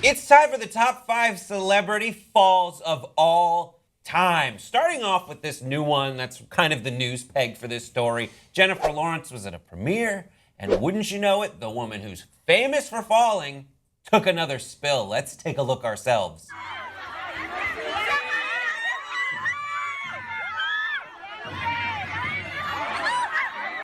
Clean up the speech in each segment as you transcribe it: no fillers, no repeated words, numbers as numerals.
It's time for the top 5 celebrity falls of all time. Starting off with this new one that's kind of the news peg for this story. Jennifer Lawrence was at a premiere, and wouldn't you know it, the woman who's famous for falling took another spill. Let's take a look ourselves.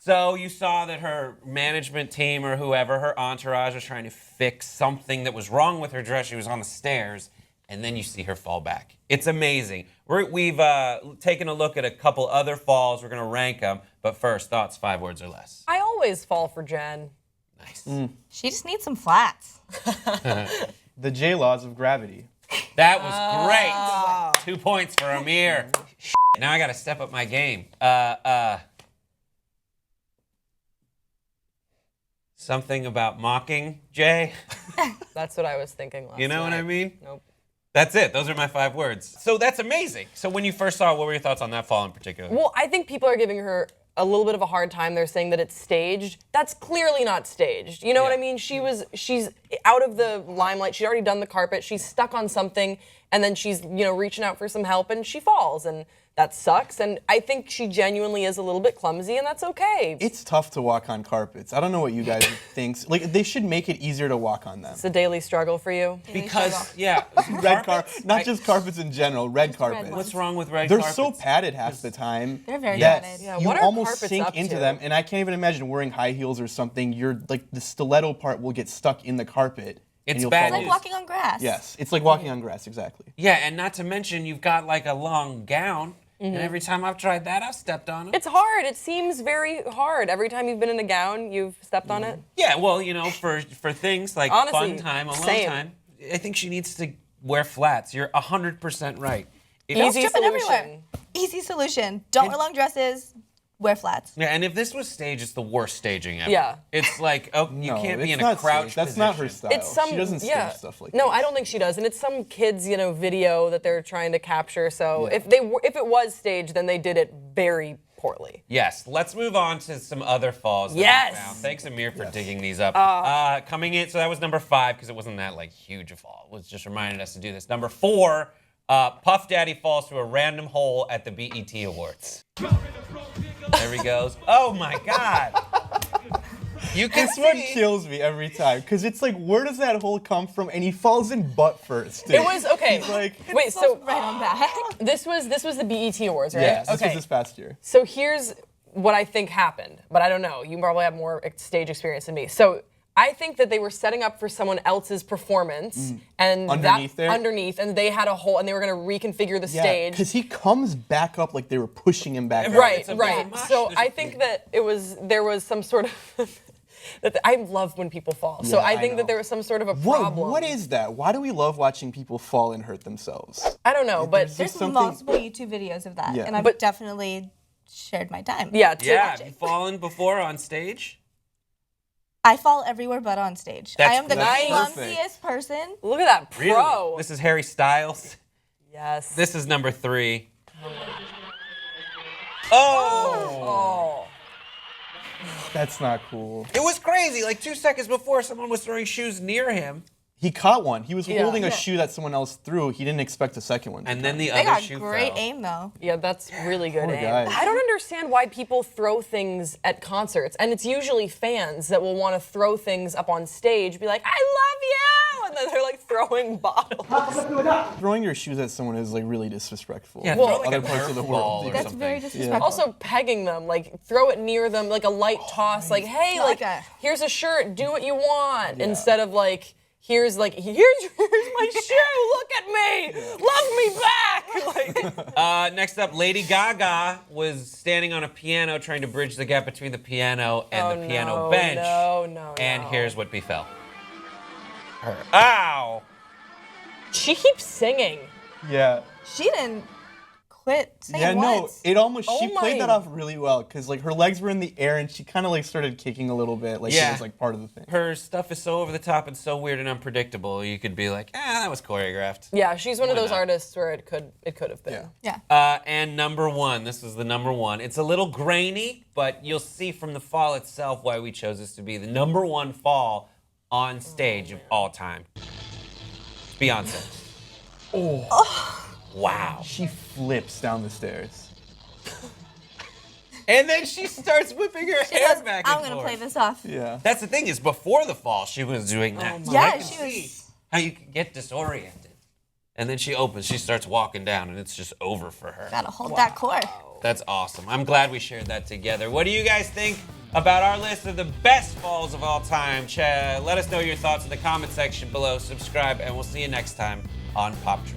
So you saw that her management team or whoever, her entourage, was trying to fix something that was wrong with her dress. She was on the stairs, and then you see her fall back. It's amazing. We've taken a look at a couple other falls. We're going to rank them. But first, thoughts, 5 words or less. I always fall for Jen. Nice. She just needs some flats. The J laws of gravity. That was great. 2 points for Amir. Now I got to step up my game. Something about mocking Jay. That's what I was thinking last You know night. what I mean? Nope. That's it. Those are my 5 words. So that's amazing. So when you first saw it, what were your thoughts on that fall in particular? Well, I think people are giving her a little bit of a hard time. They're saying that it's staged. That's clearly not staged. You know what I mean? She's out of the limelight. She's already done the carpet. She's stuck on something, and then she's, reaching out for some help, and she falls, and that sucks. And I think she genuinely is a little bit clumsy, and that's okay. It's tough to walk on carpets. I don't know what you guys think. Like, they should make it easier to walk on them. It's a daily struggle for you. Because, Red carpet, not just carpets in general, red carpets. What's wrong with red They're carpets? so padded half the time. They're very that padded. Yeah, you what are almost carpets sink up into to? them, and I can't even imagine wearing high heels or something. You're like the stiletto part will get stuck in the carpet. It's and you'll bad fall It's news. like walking on grass. Yes, it's like walking on grass, exactly. Yeah, and not to mention you've got like a long gown, and every time I've tried that, I've stepped on it. It's hard. It seems very hard. Every time you've been in a gown, you've stepped on it. Yeah, well, for things like Honestly, fun time, alone same. time, I think she needs to wear flats. You're 100% right. Easy Tripping solution. everywhere. Easy solution. Don't wear long dresses. Wear flats. Yeah, and if this was staged, it's the worst staging ever. Yeah. It's like, you No, can't be it's in a not crouch safe. That's position. not her style. It's some, she doesn't yeah. stage stuff like No, that. I don't think she does, and it's some kids, video that they're trying to capture. So if it was staged, then they did it very poorly. Yes, let's move on to some other falls that Yes. we found. Thanks, Amir, for digging these up. Coming in, so that was number 5 because it wasn't that huge a fall. It was just reminding us to do this. Number 4, Puff Daddy falls through a random hole at the BET Awards. There he goes. Oh my God! You can This one see. kills me every time because it's like, where does that hole come from? And he falls in butt first. Dude. It was okay. He's like, Wait, so Right on back. this was the BET Awards, right? yes, this okay. was this past year. So here's what I think happened, but I don't know. You probably have more stage experience than me. So I think that they were setting up for someone else's performance, and Underneath and they had a hole, and they were going to reconfigure the Yeah, stage. because he comes back up like they were pushing him back up. Right, It's a right. mosh. So There's a- I think that there was some sort of. I love when people fall. So Yeah, I I think know. that there was some sort of a problem. What is that? Why do we love watching people fall and hurt themselves? I don't know, but There's something- multiple YouTube videos of that, Yeah. and I've But- definitely shared my time. yeah, Have you fallen before on stage? I fall everywhere but on stage. That's I am the perfect. clumsiest person. Look at that pro. Really? This is Harry Styles. Yes. This is number 3. Oh! Oh. That's not cool. It was crazy. Like 2 seconds before, someone was throwing shoes near him, He caught one. He was Yeah. holding a Yeah. shoe that someone else threw. He didn't expect a second one. to and then come. the They other got shoe great fell. aim though. Yeah, that's really good Poor aim. guy. I don't understand why people throw things at concerts, and it's usually fans that will want to throw things up on stage, be like, "I love you," and then they're like throwing bottles. Throwing your shoes at someone is like really disrespectful. Yeah, Well, throw like other a parts of the Nerf world. ball or That's something. very disrespectful. Also, pegging them, like throw it near them, like a light toss, like, "Hey, Not like like a- here's a shirt, do what you want," instead of like. Here's my shoe. Look at me. Love me back. Like, Next up, Lady Gaga was standing on a piano trying to bridge the gap between the piano and the piano bench. No. And here's what befell. Her. Ow! She keeps singing. Yeah. She didn't quit singing Yeah, no, once. it almost, Oh she played my- that off really well because like her legs were in the air and she kind of like started kicking a little bit like Yeah. it was like part of the thing. Her stuff is so over the top and so weird and unpredictable. You could be like, that was choreographed. Yeah, she's one of Why those not? artists where it could have been. Yeah. Yeah. And number 1, this is the number 1. It's a little grainy, but you'll see from the fall itself why we chose this to be the number 1 fall on stage of all time. Beyonce. Oh. Wow. She flips down the stairs. And then she starts whipping her She hair goes, back and I'm gonna forth. play this off. Yeah. That's the thing is, before the fall, she was doing that. So Yeah, I can she see was. how you can get disoriented. And then she opens, she starts walking down, and it's just over for her. Gotta hold that core. That's awesome. I'm glad we shared that together. What do you guys think about our list of the best falls of all time? Let us know your thoughts in the comment section below. Subscribe, and we'll see you next time on Pop Trivia.